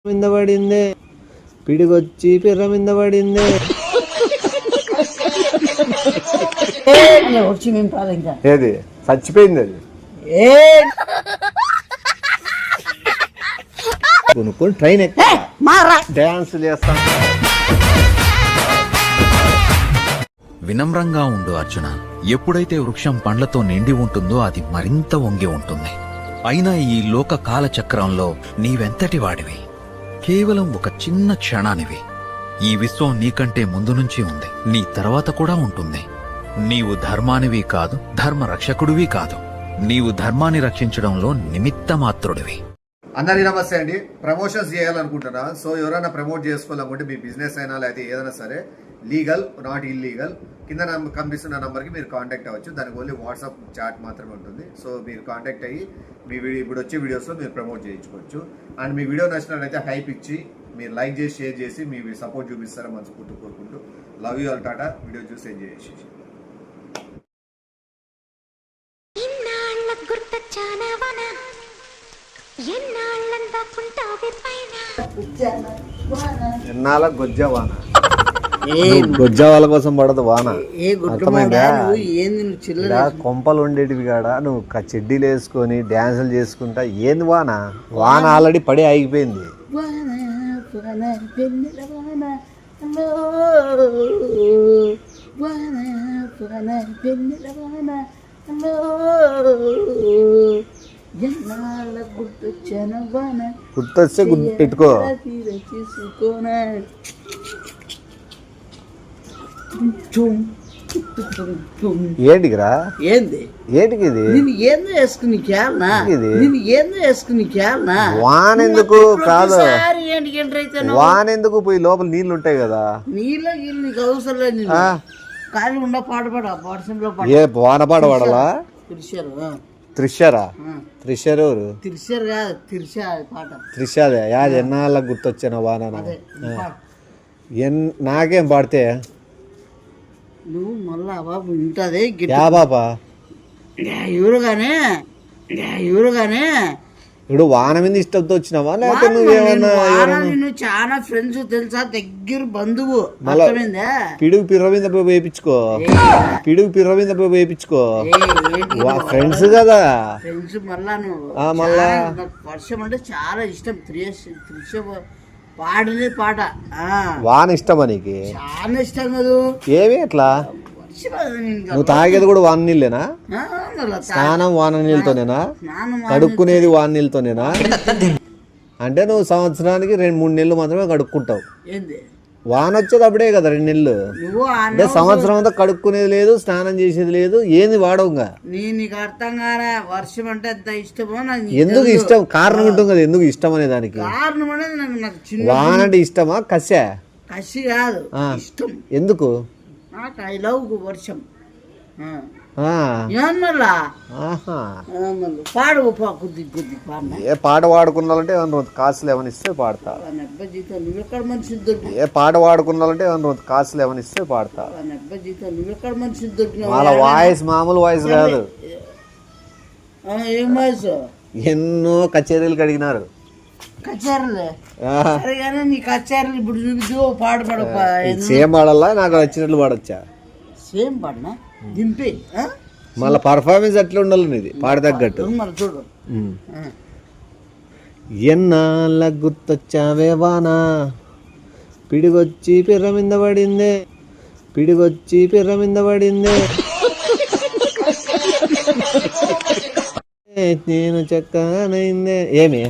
మీద పడిందే పిడిగొచ్చి పిర్ర మీద పడిందే. ఏది చచ్చిపోయింది అది కొనుక్కొని ట్రైన్ ఎక్కి డాన్స్ చేస్తాం. వినమ్రంగా ఉండు అర్జున. ఎప్పుడైతే వృక్షం పండ్లతో నిండి ఉంటుందో అది మరింత వంగి ఉంటుంది. అయినా ఈ లోక కాలచక్రంలో నీవెంతటి వాడివి? కేవలం ఒక చిన్న క్షణానివి. ఈ విశ్వం నీకంటే ముందు నుంచి ఉంది, నీ తర్వాత కూడా ఉంటుంది. నీవు ధర్మానివి కాదు, ధర్మ రక్షకుడివి కాదు. నీవు ధర్మాన్ని రక్షించడంలో నిమిత్త మాత్రుడివి. అందరికీ నమస్తే అండి. ప్రమోషన్స్ చేయాలనుకుంటున్నా. సో ఎవరైనా ప్రమోట్ చేసుకోవాలనుకుంటే మీ బిజినెస్ అయినా లేకపోతే ఏదైనా సరే, లీగల్ నాట్ ఇల్లీగల్, కింద కనిపిస్తున్న నంబర్కి మీరు కాంటాక్ట్ అవ్వచ్చు. దానికి ఓన్లీ వాట్సాప్ చాట్ మాత్రమే ఉంటుంది. సో మీరు కాంటాక్ట్ అయ్యి మీ ఇప్పుడు వచ్చే వీడియోస్లో మీరు ప్రమోట్ చేయించుకోవచ్చు. అండ్ మీ వీడియో నచ్చినట్లయితే హైప్ ఇచ్చి మీరు లైక్ చేసి షేర్ చేసి మీ సపోర్ట్ చూపిస్తారని మనస్ఫూర్తి కోరుకుంటూ love you all. Tata. Video చూసి ఎంజాయ్ చేసి ఎన్నాళ్ళ గొజ్జవాన గొజ్జ వాళ్ళ కోసం పడదు వాన. అర్థమైందా? కొంపలు ఉండేటివి కాడ నువ్వు చెడ్డీలు వేసుకొని డ్యాన్సులు చేసుకుంటా ఏంది వాన? వాన ఆల్రెడీ పడి ఆగిపోయింది. గుర్తొస్తే పెట్టుకో. ఏంటికిరా? ఏంది ఏంటికి ఇది? వానెందుకు కాదు, వానెందుకు పోయి లోపల నీళ్లు ఉంటాయి కదా. నీళ్ళకి అవసరం లేదు. ఏ వాన పాట పాడాలా? త్రిషరా? త్రిషర్ ఎవరు? త్రిషదే యాది ఎన్నాళ్ళకి గుర్తొచ్చాను వాన. నాకేం పాడితే నువ్వు మళ్ళా బాబు ఉంటది బాబా ఎవరుగానే ఇప్పుడు వాన మీద ఇష్టంతో వచ్చినావా లేకపోతే నువ్వేమన్నా? నువ్వు చాలా ఫ్రెండ్స్ తెలుసా, దగ్గర బంధువు. పిడుగు పిర్ర మీద పోయి వేయించుకో, పిడుగు పిర్ర మీద పోయి వేయించుకో. ఫ్రెండ్స్ కదా ఫ్రెండ్స్. మళ్ళా నువ్వు మళ్ళా వర్షం అంటే చాలా ఇష్టం. త్రిష పాడిన పాట వాన ఇష్టమా నీకు? చాలా ఇష్టం కదా. ఏమి ఎట్లా? నువ్వు తాగేది కూడా వాన నీళ్ళేనా? స్నానం వాన నీళ్ళతోనేనా? కడుక్కునేది వాన నీళ్ళతోనేనా? అంటే నువ్వు సంవత్సరానికి 2-3 నెలలు మాత్రమే కడుక్కుంటావు. వాన వచ్చేది అప్పుడే కదా 2 నెలలు. అంటే సంవత్సరం అంతా కడుక్కునేది లేదు, స్నానం చేసేది లేదు, ఏంది వాడవుగా. నీకు అర్థం కాదా వర్షం అంటే ఎంత ఇష్టమో? ఎందుకు ఇష్టం? కారణం ఉంటుంది కదా ఎందుకు ఇష్టం అనే దానికి. కారణం అనేది నాకు వాన అంటే ఇష్టమా? కసి కాదు, ఇష్టం. ఎందుకు? నాకు ఐ లవ్ వర్షం. పాడు కొద్ది ఏ పాట పాడుకున్నాలంటే కాసులు ఏమైనా ఇస్తే పాడతా. నువ్వెక్కడ మనిషి దొరికి ఏ పాట పాడుకున్నాలంటే కాసులు ఏమైనా ఇస్తే పాడతా. నువ్వెక్కడ మనిషి దొరికి వాళ్ళ వాయిస్ మామూలు వాయిస్ కాదు. ఏం వాయిస్? ఎన్నో కచేరీలు కడిగినారు. కచేరీలే సరేగానే నీ కచేరీలు ఇప్పుడు చూపించు. పాట పాడపా. సేమ్ పాడాలా? నాకు వచ్చినట్లు పాడొచ్చా? సేమ్ పాడినా దింపి మళ్ళీ పర్ఫార్మెన్స్ అట్లా ఉండాలి నీది పాట తగ్గట్టు. మరి చూడు. ఎన్నాళ్ళ గుర్తొచ్చావే వాన పిడిగొచ్చి పిర్ర మీద పడిందే పిడిగొచ్చి పిర్ర మీద పడిందే. నేను చక్కగానైందే. ఏమి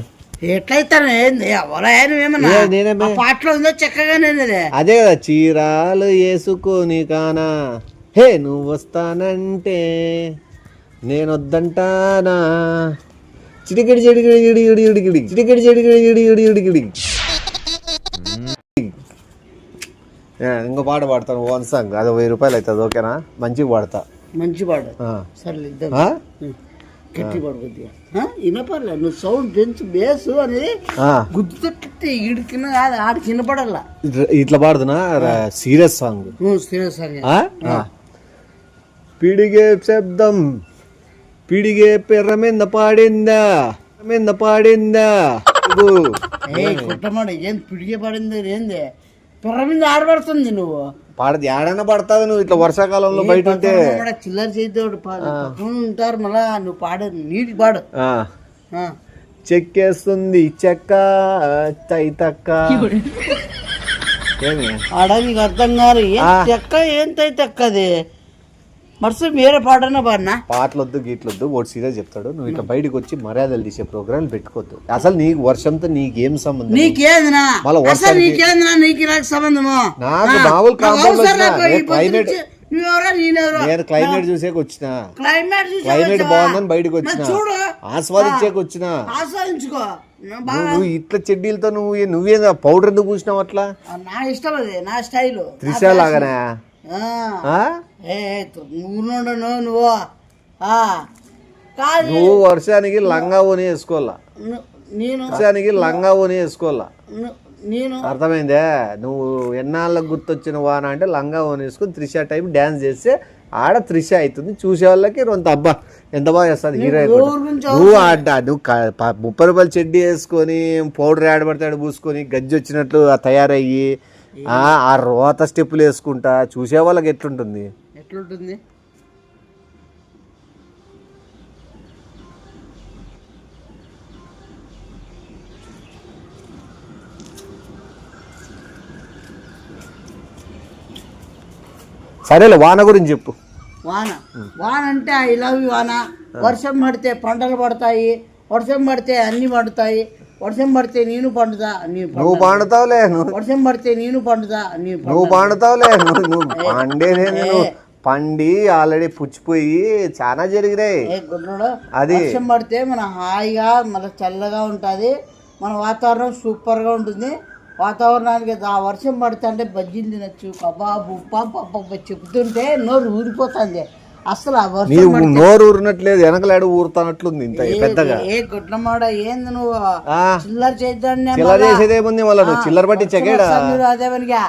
ఎట్లయితాను? ఏంది ఎవరైనా పాటలో ఉందో చక్కగానే అదే కదా. చీరాలు వేసుకొని కానా హే నువ్వు వస్తానంటే నేను వద్దంటానా. చిటికిడి చిటికిడి ఇడి ఇడి ఇడికిడి చిటికిడి చిటికిడి ఇడి ఇడి ఇడికిడి. ఇంకో పాట పాడతాను, 1 సాంగ్. అది 1000 రూపాయలు అవుతుంది. ఓకేనా? మంచిగా పాడతా. మంచి పాట సరే. గట్టి పాడు కొద్దిగా వినపడలే. నువ్వు సౌండ్ పెంచు. బేసు అనేది గుర్తుపెట్టి ఇడికిన కాదు, ఆడికి వినపడాల. ఇట్లా పాడుతున్నా సీరియస్ సాంగ్. Serious song. పిడిగే శబ్దం పిడిగే పిర్ర మీద పాడిందా నీకు ఏ కుట్టమాడు ఏం పిడిగే పడింది ఏంది పిర్ర మీద ఆడబడుతుంది నువ్వు పడది ఏడైనా పడతావు నువ్వు ఇట్లా వర్షాకాలంలో బయట ఉంటే. చిల్లర చేద్దాడు ఉంటారు మళ్ళా నువ్వు పాడు నీటికి పాడు. చెక్కేస్తుంది చెక్క తైతక్క ఏమి ఆడ నీకు అర్థం కాదు ఏం చెక్క ఏం తెక్కది మర్చి వేరే పాటనా పాడినా పాటలొద్దు గీట్లొద్దు ఓటు సీరియస్ చెప్తాడు. నువ్వు ఇట్లా బయటకు వచ్చి మర్యాదలు తీసే ప్రోగ్రాంలు పెట్టుకోవద్దు. అసలు నీకు వర్షంతో నీకేం సంబంధం? నీకేందినా అసలు నీకేందినా నీకు నాకు సంబంధము? నాకు మామూలు క్లైమేట్ నేను క్లైమేట్ చూసేకి వచ్చిన క్లైమేట్ బాగుందని బయటకు వచ్చిన ఆస్వాదించేకి వచ్చిన. ఆస్వాదించుకో నువ్వు ఇట్లా చెడ్డీలతో నువ్వేదా పౌడర్ ఎందుకు పూసినావు అట్లా? నా ఇష్టం అది నా స్టైల్. త్రిషా లాగానే నువ్వు వర్షానికి లంగా ఓని వేసుకోవాలా, వర్షానికి లంగా ఓని వేసుకోవాలా. అర్థమైందే? నువ్వు ఎన్నాళ్ళకి గుర్తొచ్చిన వాన అంటే లంగా ఓని వేసుకుని త్రిష టైం డాన్స్ చేస్తే ఆడ త్రిష అవుతుంది. చూసే వాళ్ళకి రొంత అబ్బా ఎంత బాగా చేస్తుంది హీరో. నువ్వు ఆడ నువ్వు 30 రూపాయలు చెడ్డీ వేసుకొని పౌడర్ ఆడబడతాడు పూసుకొని గజ్జి వచ్చినట్లు తయారయ్యి ఆ రోత స్టెప్పులు వేసుకుంటా చూసే వాళ్ళకి ఎట్లుంటుంది? ఎట్లుంటుంది? సరేలే వాన గురించి చెప్పు. వాన వాన అంటే ఐ లవ్ యూ వాన. వర్షం పడితే పంటలు పడతాయి, వర్షం పడితే అన్ని పండుతాయి, వర్షం పడితే నేను పండుతా నువ్వు పండుతావులే, వర్షం పడితే నేను పండుతా నువ్వు పండుతావులే. నువ్వు పండేదే నువ్వు పండి ఆల్రెడీ పుచ్చిపోయి చాలా జరిగినాయి. అది వర్షం పడితే మన హాయిగా మన చల్లగా ఉంటుంది, మన వాతావరణం సూపర్గా ఉంటుంది. వాతావరణానికి ఆ వర్షం పడితే అంటే బజ్జీలు తినచ్చు, కబాబు పప్ప చెప్తుంటే నోరు ఊరిపోతుంది. అసలు ఆ వర్షం నోరు ఊరినట్లేదు, వెనకలాడు ఊరుతానట్లుంది ఇంత పెద్దగా. ఏ గుడ్లమాడ ఏంది నువ్వు చిల్లర చేద్దాన్ని చిల్లర చేసేదేముంది మళ్ళీ నువ్వు చిల్లర పట్టి చెక్కాడా అదే పనిగా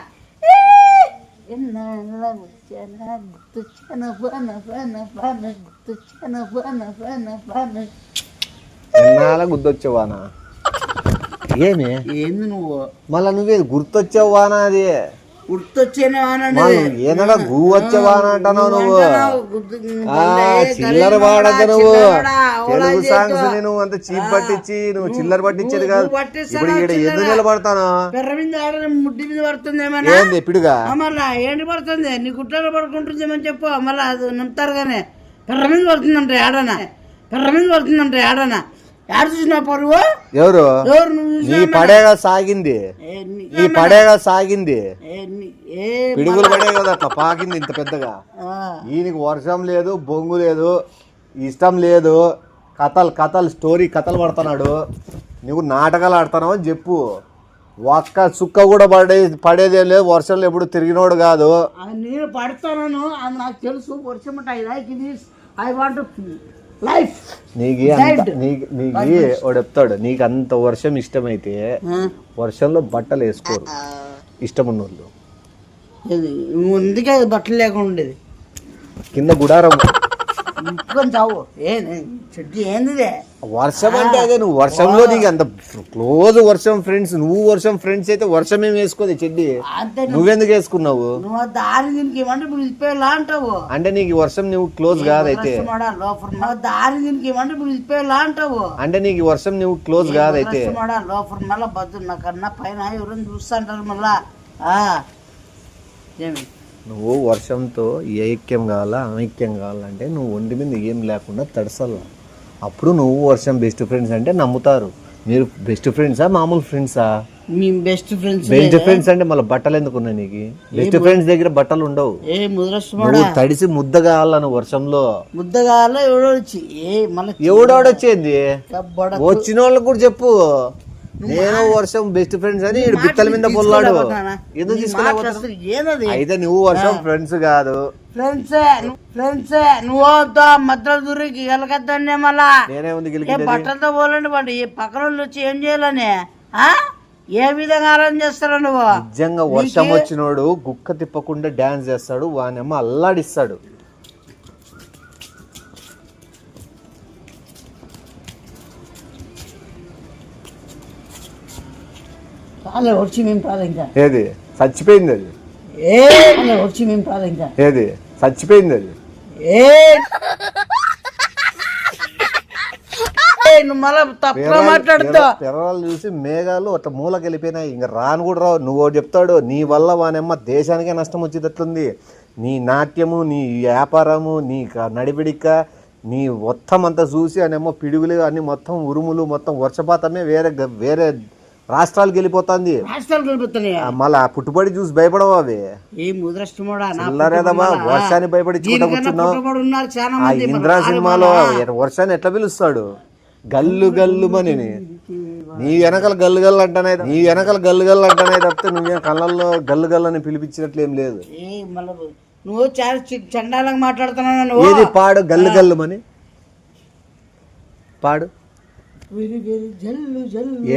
ఎన్నాళ్ళ గుర్తొచ్చావానా? ఏమి ఏంది నువ్వు మళ్ళా నువ్వేది గుర్తొచ్చావానా? అది గుర్తొచ్చేనా ఏదన్నా గూ వచ్చేవాన అంటున్నావు నువ్వు. చిల్లర వాడద్దు నువ్వు. తెలుగు సాంగ్స్ నువ్వు అంత చీప్ పట్టించి నువ్వు చిల్లర పట్టించేది కాదు. ఇప్పుడు ఈడ ఎందుకు నిలబడతాను? ముడ్డి మీద పడుతుంది ఏంది ఇప్పుడుగా మళ్ళా ఏంటి పడుతుంది? నీ గుట్టలో పడుకుంటుందేమని చెప్పు. మళ్ళీ అది నమ్ముతారు కానీ పెర్ర మీద పడుతుందంట ఏడనా, పెర్ర మీద పడుతుందంట ఏడనా. యాడ చూసినా పరువు? ఎవరు నీ పడేగా సాగింది, నీ పడేగా సాగింది, పిడుగులు పడే కదా అట్లా పాకింది ఇంత పెద్దగా. ఈయనకి వర్షం లేదు, బొంగు లేదు, ఇష్టం లేదు, కథలు స్టోరీ కథలు పడుతున్నాడు. నువ్వు నాటకాలు ఆడుతున్నావు అని చెప్పు. ఒక్క చుక్క కూడా పడేదే లేదు. వర్షంలో ఎప్పుడు తిరిగినోడు కాదు. నేను పడతాను నాకు తెలుసు. వర్షం ఐ వాంట్ లైఫ్. నీకు వాడు చెప్తాడు, నీకు అంత వర్షం ఇష్టమైతే వర్షంలో బట్టలు వేసుకోరు ఇష్టం ఉన్నోళ్ళు. అందుకే బట్టలు లేకుండా ఉండేది కింద గుడారం చావు. చెట్టు ఏంది వర్షం అంటే అదే. నువ్వు వర్షంలో నీకు అంత క్లోజ్ వర్షం ఫ్రెండ్స్, నువ్వు వర్షం ఫ్రెండ్స్ అయితే వర్షం ఏమి వేసుకోదు చెడ్డి. నువ్వెందుకు వేసుకున్నావు? దారి దీనికి ఏమంటే ఇప్పుడు ఇప్పేలా అంటావు. అంటే నీకు వర్షం నువ్వు క్లోజ్ కాదైతే. దారి దీనికి ఏమంటే ఇప్పుడు ఇప్పేలా అంటావు. అంటే నీకు వర్షం నువ్వు క్లోజ్ కాదైతే. లోపల మళ్ళా బద్దు నాకన్నా పైన ఎవరైనా చూస్తుంటారు మళ్ళా. ఏమి నువ్వు వర్షంతో ఐక్యం కావాలా అనైక్యం కావాలంటే నువ్వు ఒంటి మీద ఏం లేకుండా తడసల్లా. అప్పుడు నువ్వు వర్షం బెస్ట్ ఫ్రెండ్స్ అంటే నమ్ముతారు. మీరు బెస్ట్ ఫ్రెండ్సా మామూలు ఫ్రెండ్సా? Best friends. బెస్ట్ ఫ్రెండ్స్ అంటే మళ్ళీ బట్టలు ఎందుకు ఉన్నాయి నీకు? బెస్ట్ ఫ్రెండ్స్ దగ్గర బట్టలు ఉండవు. నువ్వు తడిసి ముద్ద కావాలా నువ్వు వర్షంలో. ముద్ద కావాలా ఎవడొచ్చి ఎవడొచ్చేది వచ్చిన వాళ్ళకి కూడా చెప్పు. నేను వర్షం బెస్ట్ ఫ్రెండ్స్ అని బిత్తల మీద పొల్లాడు. ఎందుకు తీసుకున్నావు? అయితే నువ్వు వర్షం ఫ్రెండ్స్ కాదు. నువ్వు మధ్యలో దూరికి గెలకద్దండి. మళ్ళా బట్టలతో పోలండి పండి పక్కన వాళ్ళు వచ్చి ఏం చేయాలని ఏ విధంగా ఆరాధన చేస్తారా నువ్వు? నిజంగా వర్షం వచ్చినోడు గుక్క తిప్పకుండా డాన్స్ చేస్తాడు, వానేమో అల్లాడిస్తాడు. రాలే వచ్చి మేము రాలే ఇంకా ఏది చచ్చిపోయింది అది వచ్చి మేము రాలే ఇంకా ఏది చచ్చిపోయింది అది నువ్వు మళ్ళా తప్పుగా మాట్లాడుతా పిల్లలు చూసి మేఘాలు అట్లా మూలకి వెళ్ళిపోయినాయి. ఇంకా రాను కూడా రావు. నువ్వు చెప్తాడు నీ వల్ల వానమ్మ దేశానికే నష్టం వచ్చేటట్లుంది. నీ నాట్యము, నీ వ్యాపారము, నీ నడిపిడిక, నీ మొత్తం అంతా చూసి అనేమో పిడుగులు అన్ని మొత్తం ఉరుములు మొత్తం వర్షపాతమే వేరే వేరే రాష్ట్రాలకు వెళ్ళిపోతుంది. మళ్ళా పుట్టుబడి చూసి భయపడవు అవి. వర్షాన్ని భయపడి కూర్చున్నావు. ఆ ఇంద్రా సినిమాలో వర్షాన్ని ఎట్లా పిలుస్తాడు? గల్లు గల్లుమని. నీ వెనకాల గల్లు గల్లు అంటానే తప్పితే నువ్వేం కళ్ళల్లో గల్లు గల్లు అని పిలిపించినట్లు ఏం లేదు. నువ్వు చాలా చండాలంగా మాట్లాడుతున్నావు. ఏది పాడు గల్లు గల్లుమని పాడు.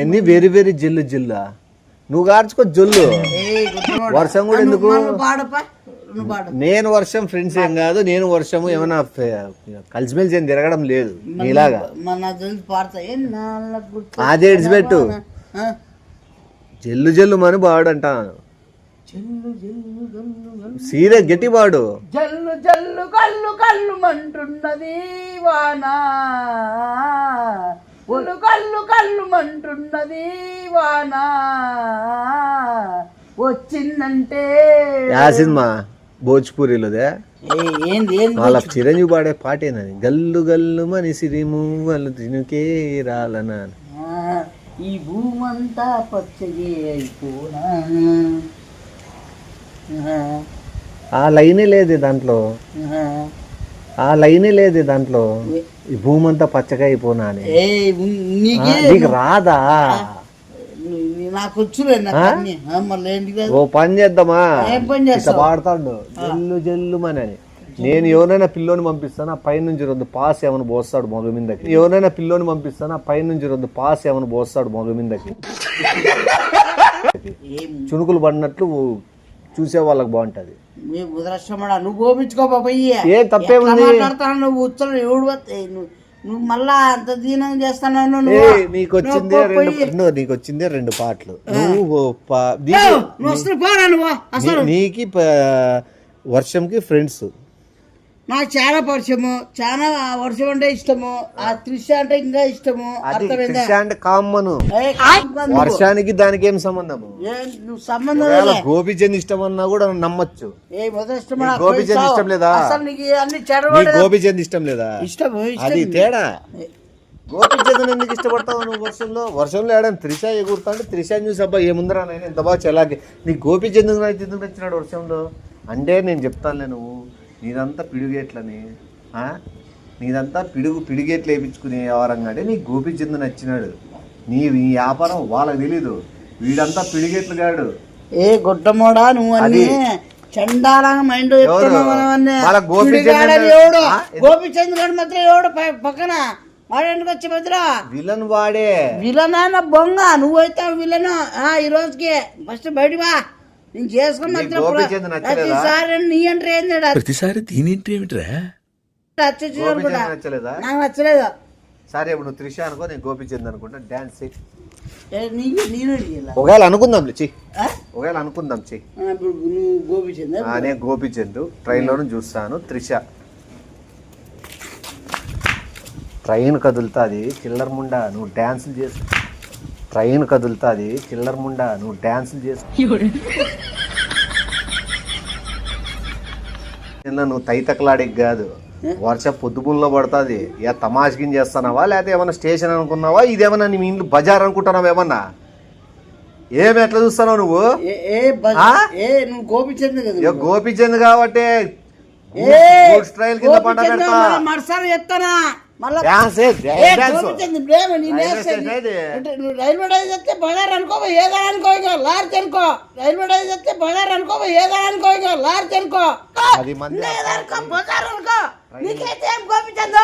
ఎన్ని వెరి వెరి జల్లు జిల్లా నువ్వు కార్చుకో జల్లు. వర్షం కూడా ఎందుకు? నేను వర్షం ఫ్రెండ్స్ ఏం కాదు. నేను వర్షము ఏమైనా కలిసిమెలిసి ఏం తిరగడం లేదు నీలాగా. అదే ఇడిచిపెట్టు. జల్లు జల్లు మని బాడు అంటాను. సీరియస్ గట్టి బాడు. జల్లు జల్లు కళ్ళు కళ్ళు మంటున్నది వానా, ఒళ్ళు కళ్ళు కళ్ళు మంటున్నది వానా, వచ్చిందంటే యా సినిమా భోజ్పూరిలోదే వాళ్ళ చిరంజీవి పాడే పాటేనని. గల్లు గల్లు మని సిరిము వాళ్ళు తినుకే రాలనా. ఈ భూమంతా పచ్చగే అయిపోనా. ఆ లైనే లేదు దాంట్లో. ఈ భూమి అంతా పచ్చగా అయిపోనా అని. నీకు రాదా? నాకు ఓ పని చేద్దామా? పాడతాడు జల్లు జల్లు అని. నేను ఎవరైనా పిల్లోని పంపిస్తాను, ఆ పైనుంచి 2 పాస్ ఏమైనా పోస్తాడు మొగ మీదకి. మొగ మీదకి చునుకులు పడినట్లు చూసే వాళ్ళకి బాగుంటది. నువ్వు గోపించుకో బాబయ్య. ఏ తప్పేముంది? నువ్వు ఉత్తరం ఎవడు నువ్వు మళ్ళా అంత దీనం చేస్తాను. నీకు వచ్చిందే 2 పాటలు. నీకు వర్షంకి ఫ్రెండ్స్. నాకు చాలా పరిచయము, చాలా వర్షం అంటే ఇష్టము, ఆ త్రిష అంటే ఇంకా ఇష్టము. కామను. వర్షానికి దానికి ఏం సంబంధము? సంబంధం గోపిచంద్ ఇష్టం అన్నా కూడా నమ్మచ్చు. గోపిచంద్ ఇష్టం లేదా? గోపిచంద్ ఇష్టం లేదా? అది తేడా. గోపిచంద్ ఎందుకు ఇష్టపడతావు నువ్వు? వర్షంలో ఏడాది త్రిష ఎగురుతాడు. త్రిషని చూసి అబ్బా ఏముందరా నేను ఎంత బాగా చలాకి. నీకు గోపిచంద్ ఎందుకు నచ్చినాడు వర్షంలో అంటే? నేను చెప్తానులే, నువ్వు నీదంతా పిడుగేట్లని, నీదంతా పిడుగేట్లు వేయించుకునే వ్యవహారంగా అంటే నీకు గోపిచంద్ నచ్చినాడు. నీ వ్యాపారం వాళ్ళకి తెలీదు. వీడంతా పిడుగేట్లు గాడు. ఏ గుడ్డమోడా నువ్వు అన్ని చండాలంగా మైండ్ గోపిచంద్ గారు మాత్రం ఎవడు పక్కన వాడేందుకు వచ్చే మధ్య విలన్ వాడే. విలన్ బొంగ. నువ్వైతే విలన్. ఈ రోజుకి ఫస్ట్ బయటవా. నేను చేసుకున్న ప్రతిసారి దీని ఏమిట్రా? నాకు నచ్చలేదు. సరే ఇప్పుడు నువ్వు త్రిష అనుకో, నేను గోపిచంద్ అనుకుంటా. డాన్స్ నేను ఒకవేళ అనుకుందాం గోపిచంద్. నేను గోపిచంద్ ట్రైన్ లోను చూస్తాను. త్రిష ట్రైన్ కదులుతుంది చిల్లర ముండా నువ్వు డాన్సులు చేసు. నువ్వు తైతకలాడికి కాదు, వర్ష పొద్దుపుల్లో పడుతుంది. ఏ తమాషకిని చేస్తున్నావా లేకపోతే ఏమన్నా స్టేషన్ అనుకున్నావా? ఇదేమన్నా నీ ఇంట్లో బజార్ అనుకుంటున్నావా? ఏమన్నా ఎట్లా చూస్తున్నావు నువ్వు? గోపిచంద్ కాబట్టి రైల్వే డైజ్ వస్తే బజార్ అనుకో, ఏదో అనుకో, లార్జ్ అనుకో. రైల్వే డైజ్ వస్తే బజార్ అనుకో, ఏదో అనుకో, లార్జ్ అనుకో, బజార్ అనుకో. నీకైతే ఏం గోపిచంద్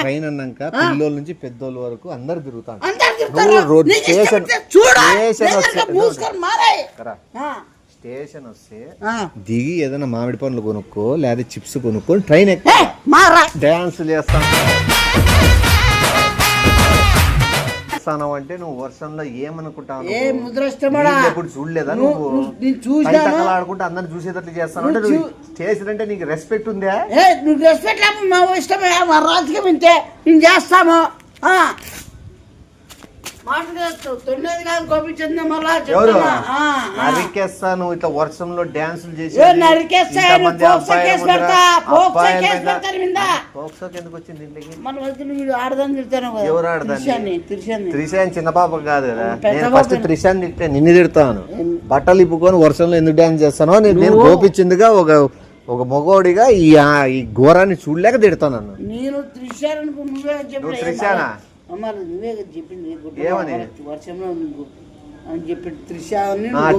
ట్రైన్ అన్నాక పిల్లోళ్ళ నుంచి పెద్దోళ్ళ వరకు అందరు తిరుగుతారు. స్టేషన్ వస్తే దిగి ఏదైనా మామిడి పండ్లు కొనుక్కో లేదా చిప్స్ కొనుక్కొని ట్రైన్ ఎక్కి డాన్స్ చేస్తాను. చేస్తాను అంటే నువ్వు వర్షంలో ఏమనుకుంటావు? ఏ ముద్రష్టమడా ఎప్పుడు చూడలేదా నువ్వు చూసాను ఆడుకుంటే అందరిని చూసేటట్లు చేస్తాను అంటే నువ్వు చేసినంటే నీకు రెస్పెక్ట్ ఉందా? నువ్వు రెస్పెక్ట్ లేకపోతే మా ఇష్టమే, మా రాజకీయం ఇంతే, నేను చేస్తాము. ఎవరు నరికేస్తాను ఇట్లా వర్షంలో డాన్సులు చేసి ఎందుకు వచ్చింది ఇంటికి? ఎవరు ఆడదాన్ని? త్రిశాన్ చిన్న పాప కాదు కదా. నేను ఫస్ట్ త్రిశాన్ తిట్టే నిన్ను తిడతాను. బట్టలు ఇప్పుకొని వర్షంలో ఎందుకు డాన్స్ చేస్తానో నేను గోపించిందిగా ఒక మగోడిగా ఈ ఘోరాన్ని చూడలేక తిడతాను. నేను త్రిశాన్ నువ్వే త్రిశానా నువ్వే చెప్పింది ఏమని వర్షంలో అని చెప్పి త్రిష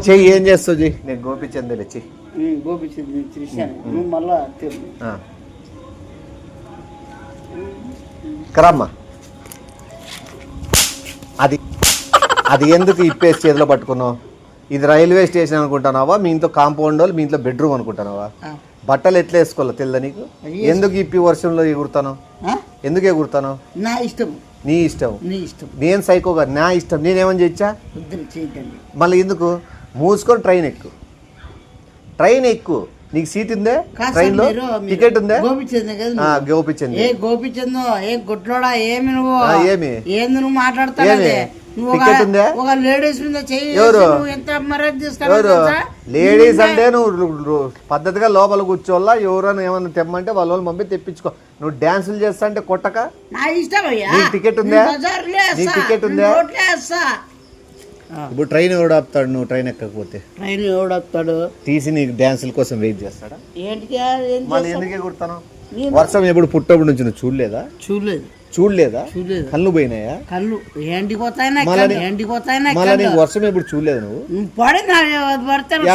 చెయ్యి ఏం చేస్తుంది? నేను గోపించింది వచ్చి గోపించింది త్రిష నువ్వు మళ్ళా కరమ్మా అది ఎందుకు ఇప్పేసి చేతిలో పట్టుకున్నావు? ఇది రైల్వే స్టేషన్ అనుకుంటున్నావా? మీ ఇంట్లో కాంపౌండ్ మీ ఇంట్లో బెడ్రూమ్ అనుకుంటున్నావా? బట్టలు ఎట్లా వేసుకోవాలో తెల్దా నీకు? ఎందుకు ఇప్పి వర్షంలో ఎగురుతాను? ఎందుకు ఎగురుతాను? నా ఇష్టం. నీ ఇష్టం. నేను సైకోగా నా ఇష్టం. నేనేమని చేచ్చా? మళ్ళీ ఎందుకు? మూసుకొని ట్రైన్ ఎక్కు. నీకు సీట్ ఉందే ట్రైన్ లో? టికెట్ ఉందే? గోపించింది. ఏ గోపించిందో ఏ గుడ్లోడా ఏమి నువ్వు ఏమి ఏంది నువ్వు మాట్లాడతావు? టికెట్ ఉందే? ఒక లేడీస్ మీద ఎవరు ఎంత మర్యాద ఎవరు లేడీస్ అంటే నువ్వు పద్ధతిగా లోపల కూర్చోవాలా? ఎవరైనా ఏమన్నా తెమ్మంటే వాళ్ళ పంపి తెప్పించుకో. నువ్వు డాన్సులు చేస్తా అంటే కొట్టక? నా ఇష్టం. టికెట్ ఉందా? నీ టికెట్ ఉందా? ఇప్పుడు ట్రైన్ ఎవడు ఆపుతాడు? నువ్వు ట్రైన్ ఎక్కకపోతే ట్రైన్ ఎవడు ఆపుతాడు? తీసి నీకు డాన్సుల కోసం వెయిట్ చేస్తాడా? ఏంటి మళ్ళీ ఎందుకే కుడతాను? వర్షం ఎప్పుడు పుట్టప్పుడు నుంచి నువ్వు చూడలేదా? చూడలేదా? కళ్ళు పోయినాయా? కళ్ళు ఏంటికి పోతాయి? మళ్ళీ నీకు వర్షం ఎప్పుడు చూడలేదు? నువ్వు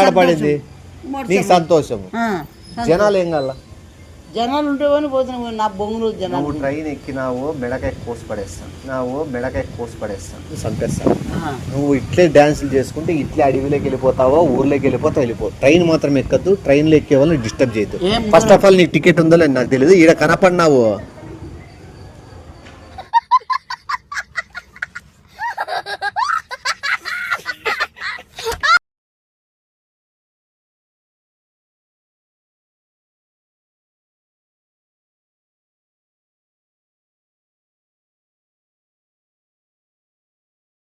ఏడ పడింది? నీకు సంతోషము. జనాలు ఏం కాల? జనాలు ఉంటేవని పోతున్నావు. నా బొంగులు జనాలు. నువ్వు ట్రైన్ ఎక్కినావు మెడకాయ కోసి పడేస్తాను చంపేస్తాను. నువ్వు ఇట్లే డాన్సులు చేసుకుంటే ఇట్లే అడవిలోకి వెళ్ళిపోతావో ఊర్లోకి వెళ్ళిపో. ట్రైన్ మాత్రం ఎక్కద్దు. ట్రైన్లో ఎక్కే వాళ్ళని డిస్టర్బ్ చేయొద్దు. ఫస్ట్ ఆఫ్ ఆల్ నీకు టికెట్ ఉందో లేదు నాకు తెలియదు. ఈడ కనపడినావు